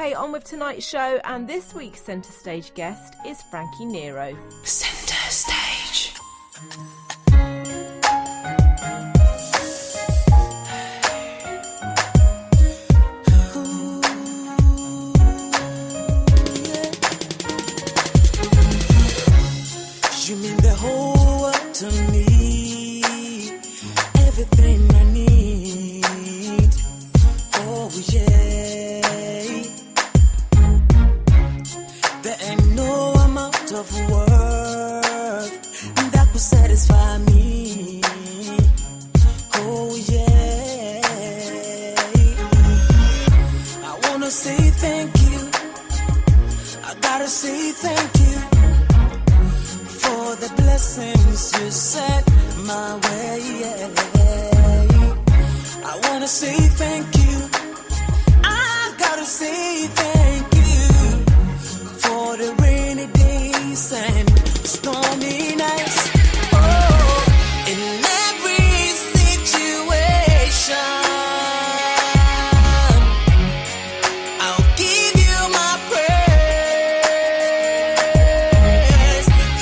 Okay, on with tonight's show, and this week's Centre Stage guest is Frankynero. Centre Stage. You mean the whole world to me, everything I need. Oh yeah, there ain't no amount of worth that could satisfy me. Oh yeah, I wanna say thank you. I gotta say thank you for the blessings you sent my way. I wanna say thank you. I gotta say thank you for the rainy days and stormy nights. Oh, in every situation, I'll give you my praise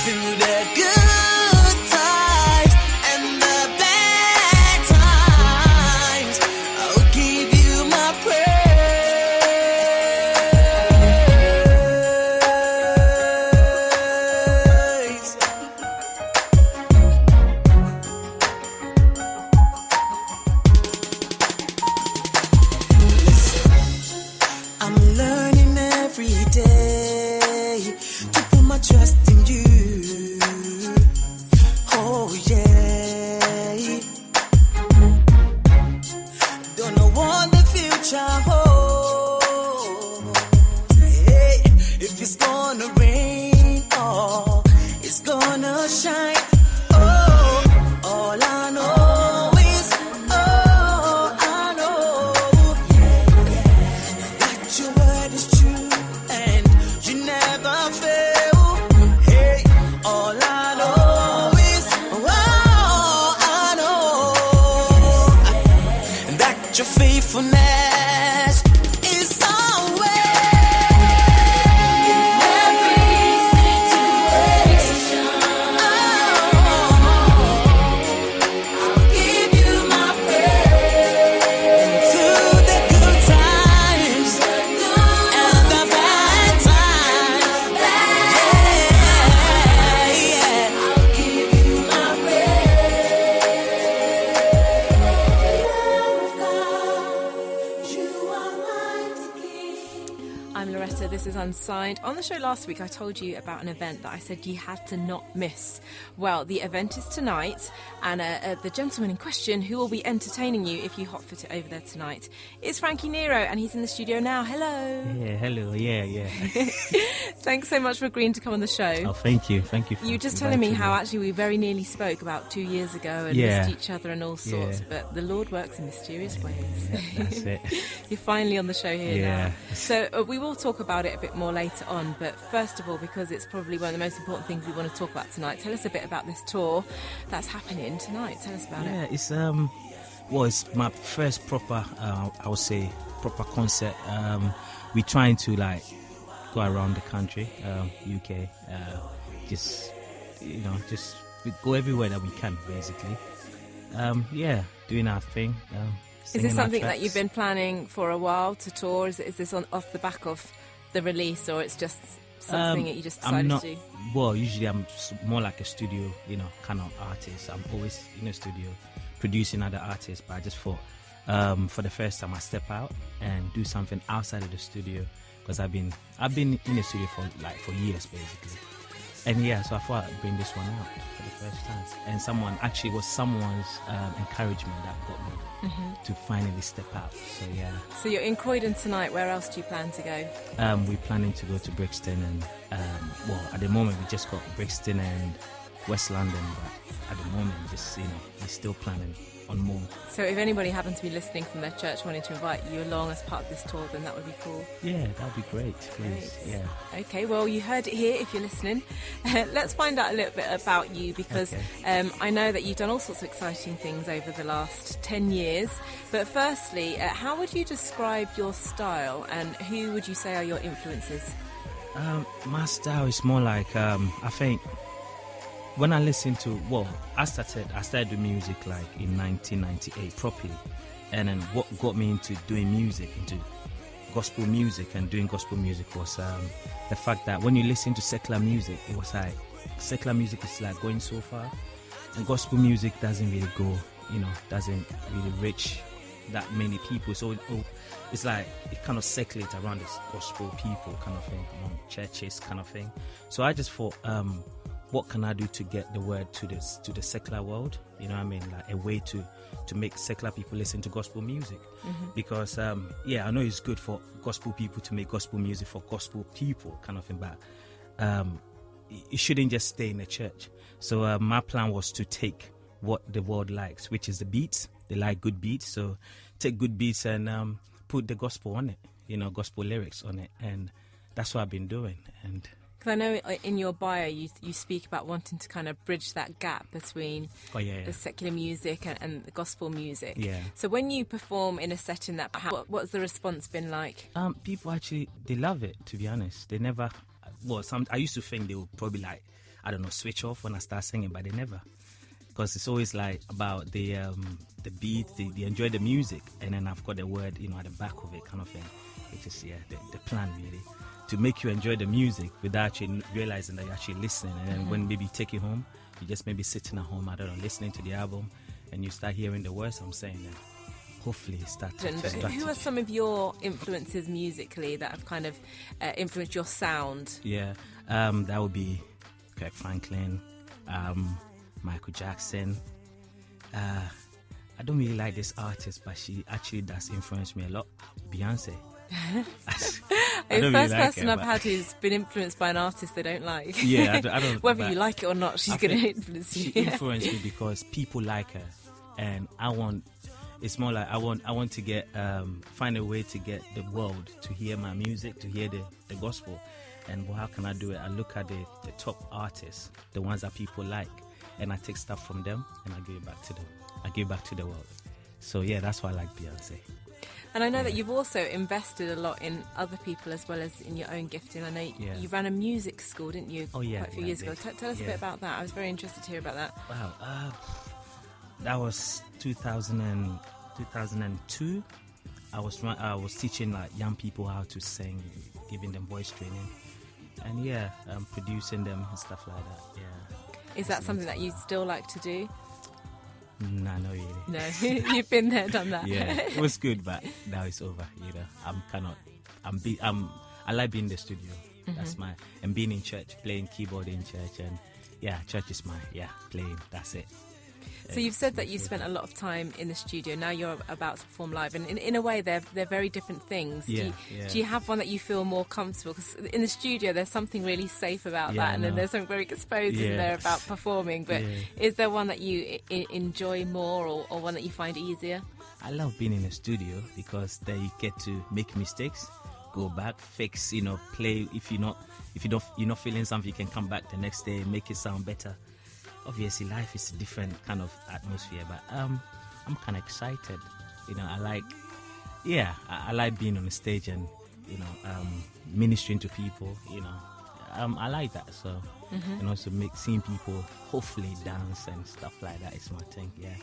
through the good times and the bad times. I'll give you my praise. Listen, I'm learning every day to put my trust in you. Oh yeah, don't know what the future holds. Hey, if it's gonna rain or it's gonna shine. Oh, all I know is, oh, I know that your word is true and you never fail. Hey, all I know is, oh, I know that your faithfulness is always in every situation. I'll give you my praise through the good times and the bad times. Yeah, I'll give you my praise. You are mighty King. I'm Loretta, this is Unsigned. On the show last week, I told you about an event that I said you had to not miss. Well, the event is tonight, and the gentleman in question who will be entertaining you if you hotfoot it over there tonight is Frankynero, and he's in the studio now. Hello. Yeah, hello. Yeah. Thanks so much for agreeing to come on the show. Oh, thank you. Thank you. For You were just telling me inviting how actually we very nearly spoke about 2 years ago and Yeah. missed each other and all sorts, Yeah. but the Lord works in mysterious ways. That's it. You're finally on the show here Yeah. now. So we will talk about it a bit more later on, but first of all, because it's probably one of the most important things we want to talk about tonight, tell us a bit about this tour that's happening tonight. Tell us about Yeah, it. it's it's my first proper, I would say, proper concert. We're trying to like go around the country, UK, just we go everywhere that we can, basically. Doing our thing. Is singing this our something that tracks. you've been planning for a while to tour? Is this off the back of the release, or it's just something that you just decided I'm not, to do? Well, usually I'm more like a studio, kind of artist. I'm always in a studio producing other artists, but I just thought for the first time I step out and do something outside of the studio, because I've been in the studio for years, basically. And yeah, so I thought I'd bring this one out for the first time. And someone's encouragement that got me to finally step out. So yeah. So you're in Croydon tonight. Where else do you plan to go? We're planning to go to Brixton and, at the moment we just got Brixton and West London, but at the moment we're still planning on more. So if anybody happens to be listening from their church wanting to invite you along as part of this tour, then that would be cool. Yeah, that'd be great, please. Great. Yeah. Okay, well, you heard it here if you're listening. Let's find out a little bit about you, because I know that you've done all sorts of exciting things over the last 10 years. But firstly, how would you describe your style, and who would you say are your influences? My style is more like, I think, when I listen to, I started doing music like in 1998 properly, and then what got me into doing music, into gospel music and doing gospel music was the fact that when you listen to secular music, it was like secular music is like going so far, and gospel music doesn't really go, doesn't really reach that many people. So it's like it kind of circulates around this gospel people kind of thing, among churches kind of thing. So I just thought, what can I do to get the word to the secular world? You know what I mean? Like a way to make secular people listen to gospel music. Because, I know it's good for gospel people to make gospel music for gospel people kind of thing, but it shouldn't just stay in the church. So my plan was to take what the world likes, which is the beats. They like good beats, so take good beats and put the gospel on it, gospel lyrics on it. And that's what I've been doing. And because I know in your bio you speak about wanting to kind of bridge that gap between the secular music and the gospel music. Yeah. So when you perform in a setting what's the response been like? People actually, they love it, to be honest. They never, I used to think they would probably like, I don't know, switch off when I start singing, but they never. Because it's always like about the beat, they enjoy the music, and then I've got the word, at the back of it kind of thing. It's just, the plan really. To make you enjoy the music without actually realizing that you're actually listening. And then when maybe you take it home, you just maybe sitting at home, I don't know, listening to the album, and you start hearing the words I'm saying, then hopefully start to Who are some of your influences musically that have kind of influenced your sound? Yeah, that would be Kirk Franklin, Michael Jackson. I don't really like this artist, but she actually does influence me a lot. Beyonce. I'm the first person I've had who's been influenced by an artist they don't like. Yeah, I don't. Whether you like it or not, she's going to influence you. She influenced me because people like her, and it's more like I want to get find a way to get the world to hear my music, to hear the gospel. And how can I do it? I look at the top artists, the ones that people like, and I take stuff from them and I give it back to them. I give back to the world. So yeah, that's why I like Beyonce. And I know that you've also invested a lot in other people as well as in your own gifting. I know you ran a music school, didn't you? Oh yeah, quite a few years ago. Tell us a bit about that. I was very interested to hear about that. Wow, that was 2002. I was teaching like young people how to sing, giving them voice training, and producing them and stuff like that. Yeah. Is that something that you still like to do? Nah, not really. No, you've been there, done that. Yeah, it was good, but now it's over. I like being in the studio. That's and being in church, playing keyboard in church, and church is playing. That's it. So you've said that you spent a lot of time in the studio. Now you're about to perform live, and in a way, they're very different things. Do you have one that you feel more comfortable? Because in the studio, there's something really safe about that, and then there's something very exposed in there about performing. But is there one that you enjoy more, or one that you find easier? I love being in the studio because there you get to make mistakes, go back, fix, play. If you're not feeling something, you can come back the next day and make it sound better. Obviously, life is a different kind of atmosphere, but I'm kind of excited. I like being on the stage and ministering to people. I like that. So and also seeing people hopefully dance and stuff like that is my thing. Yeah,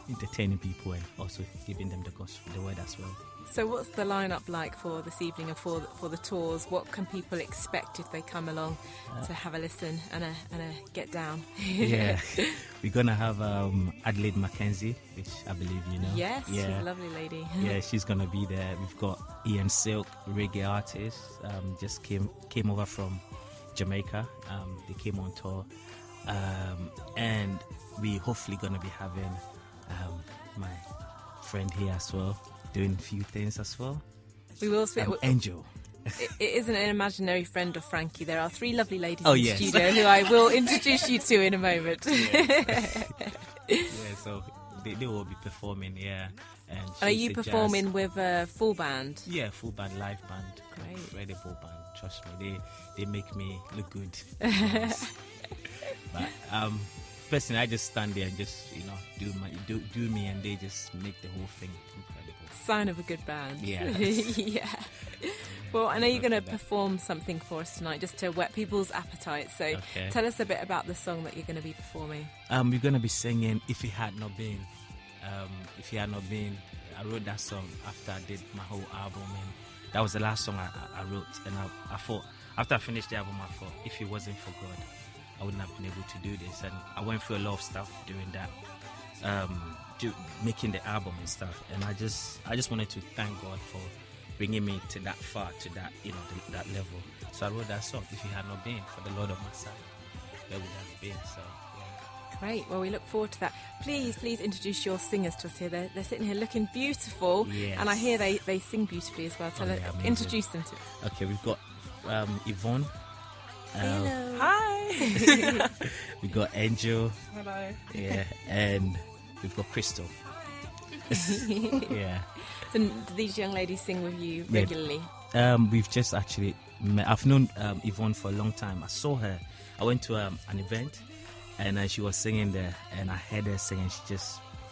entertaining people and also giving them the gospel, the word as well. So what's the lineup like for this evening and for the tours? What can people expect if they come along to have a listen and a get down? Yeah, we're gonna have Adelaide Mackenzie, which I believe you know. Yes, she's a lovely lady. Yeah, she's gonna be there. We've got Ian Silk, reggae artist, just came over from Jamaica. They came on tour, and we hopefully gonna be having my friend here as well, doing a few things as well. We will speak. Angel. It isn't an imaginary friend of Franky. There are three lovely ladies in the studio who I will introduce you to in a moment. Yeah, so they will be performing, yeah. And Are she's you a performing jazz- with a full band? Yeah, full band, live band. Great. Incredible band. Trust me, they make me look good. Yes. But personally, I just stand there and just do me, and they just make the whole thing incredible. Sign of a good band. Yeah. Yeah. Well, I know you're going to perform something for us tonight, just to whet people's appetite. So Okay. tell us a bit about the song that you're going to be performing. We're gonna be singing "If It Had Not Been." If It Had Not Been, I wrote that song after I did my whole album, and that was the last song I wrote. And I thought, after I finished the album, I thought, if it wasn't for God, I wouldn't have been able to do this. And I went through a lot of stuff during that, making the album and stuff. And I just wanted to thank God for bringing me to that far, to that, that level. So I wrote that song, "If It Had Not Been, for the Lord on my side, where would I have been?" So. Great. Well, we look forward to that. Please introduce your singers to us here. They're sitting here looking beautiful. Yes. And I hear they sing beautifully as well. So Yeah, amazing. introduce them to us. Okay, we've got Yvonne. Hello. Hi. We got Angel. Hello. Yeah, and we've got Crystal. Yeah. So, do these young ladies sing with you regularly? We've just actually met. I've known Yvonne for a long time. I saw her. I went to an event, and she was singing there, and I heard her singing.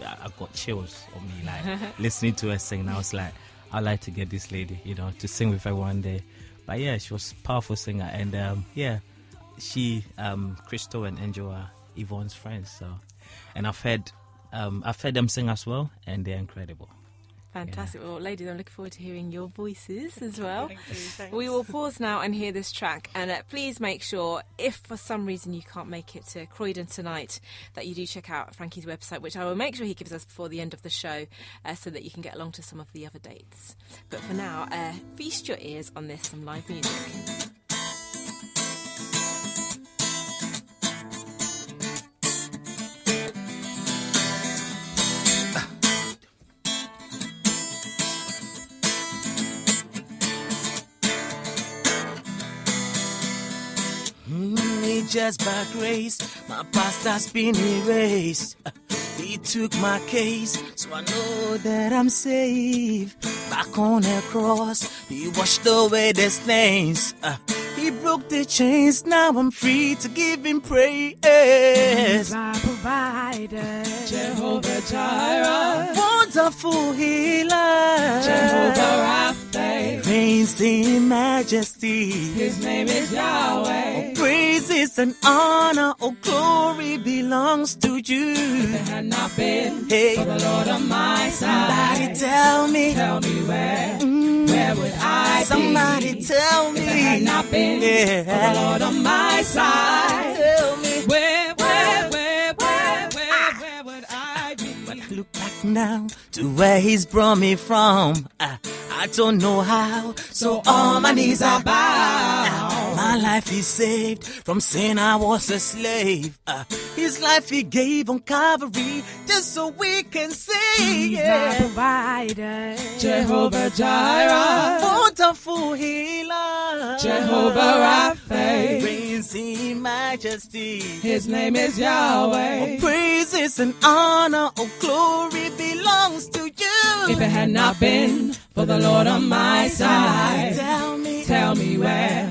I got chills on me, like listening to her sing. And I was like, I'd like to get this lady, to sing with her one day. But yeah, she was a powerful singer, and she, Crystal and Angel are Yvonne's friends. So, and I've heard them sing as well, and they're incredible. Fantastic. Well, ladies, I'm looking forward to hearing your voices as well. Thank you. Thanks. We will pause now and hear this track. And please make sure, if for some reason you can't make it to Croydon tonight, that you do check out Franky's website, which I will make sure he gives us before the end of the show, so that you can get along to some of the other dates. But for now, feast your ears on this, some live music. Just by grace, my past has been erased. He took my case, so I know that I'm safe. Back on the cross, he washed away the stains. He broke the chains, now I'm free to give him praise. My provider, Jehovah Jireh, Wonderful healer, Jehovah Rapha, reigns in majesty. His name is Yahweh. Praises and honor, oh glory belongs to you. If it had not been Hey. for the Lord on my Somebody side, tell me where would I somebody be? tell me If it had not been for the Lord on my side, tell me where would I be? But I look back now to where he's brought me from. I don't know how, so all my knees are bowed. My life is saved from sin, I was a slave. His life he gave on Calvary just so we can see. My provider, Jehovah Jireh, Wonderful healer, Jehovah Rapha, reigns in majesty. His name is Yahweh. Praises and honor, oh glory belongs to you. If it had not been for the Lord on my side, tell me where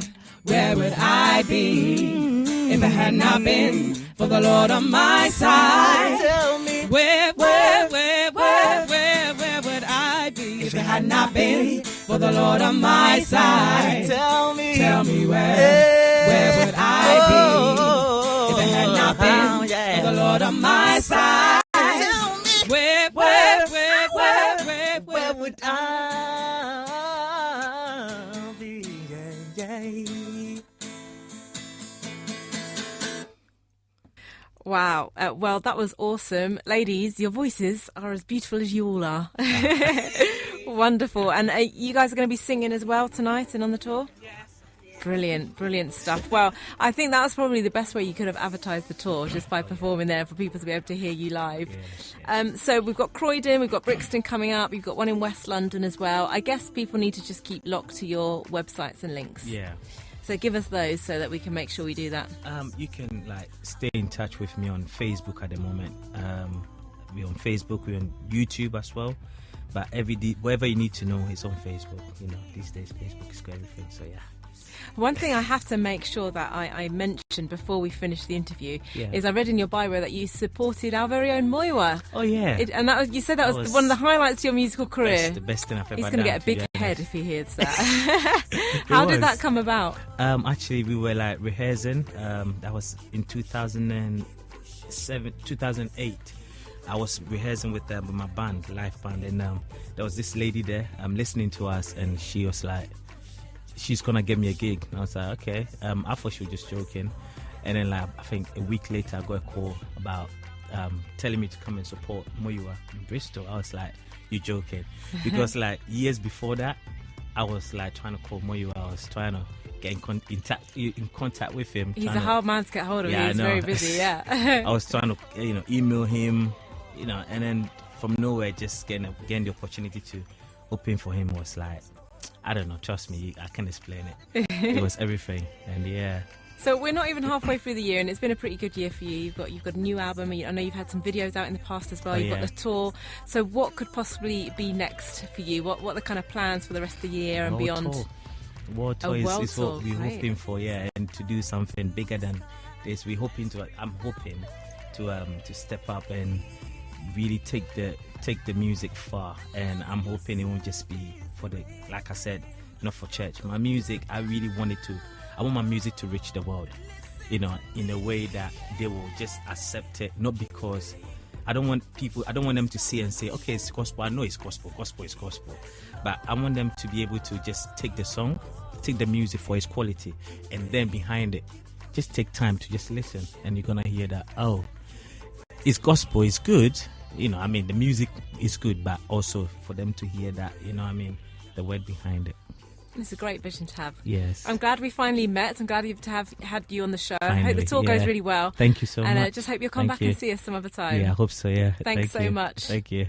would I be? If it had not been for the Lord on my side, tell me where would I be? If it had not been for the Lord on my side, tell me where would I be? If it had not been for the Lord on my side, tell me where would I be? Yeah. Wow. Well, that was awesome. Ladies, your voices are as beautiful as you all are. Wonderful. And you guys are going to be singing as well tonight and on the tour? Yes. Brilliant stuff. Well, I think that was probably the best way you could have advertised the tour, just by performing there for people to be able to hear you live. So we've got Croydon, we've got Brixton coming up, you've got one in West London as well. I guess people need to just keep locked to your websites and links. Yeah. So give us those so that we can make sure we do that. You can stay in touch with me on Facebook at the moment. we're on Facebook, we're on YouTube as well. But whatever you need to know is on Facebook. You know, these days Facebook is got everything. So yeah. One thing I have to make sure that I mentioned before we finish the interview Yeah. is I read in your bio that you supported our very own Moiwa. Oh yeah. And that was, you said that was one of the highlights to your musical career. The best thing I've ever He's done. going to get a big head if he hears that. How did that come about? Actually, we were like rehearsing. That was in 2008. I was rehearsing with my band, live band, and there was this lady there listening to us, and she was like, she's gonna give me a gig. And I was like, okay. I thought she was just joking, and then like I think a week later I got a call about telling me to come and support Moiwa in Bristol. I was like, you joking? Because like years before that, I was like trying to call Moiwa. I was trying to get in contact with him. He's a hard man to get hold of. Yeah, he's very busy. Yeah. I was trying to email him, and then from nowhere, just getting the opportunity to open for him was like, I don't know, trust me, I can't explain it. It was everything. And yeah. So we're not even halfway through the year, and it's been a pretty good year for you. You've got a new album. I know you've had some videos out in the past as well. You've got the tour. So what could possibly be next for you? What are the kind of plans for the rest of the year and beyond? World tour is what we're hoping for, yeah, and to do something bigger than this. I'm hoping to step up and really take the music far, and I'm hoping it won't just be like I said, not for church. My music, I want my music to reach the world, in a way that they will just accept it, not because I don't want them to see and say, okay, it's gospel. I know it's gospel is gospel, but I want them to be able to just take the song, take the music for its quality, and then behind it, just take time to just listen, and you're gonna hear that, oh, it's gospel, it's good, the music is good, but also for them to hear that, the word behind it. It's a great vision to have. Yes. I'm glad we finally met. I'm glad to have had you on the show. Finally, I hope the tour goes really well. Thank you so much. And I just hope you'll come back and see us some other time. Yeah, I hope so, yeah. Thanks so much. Thank you.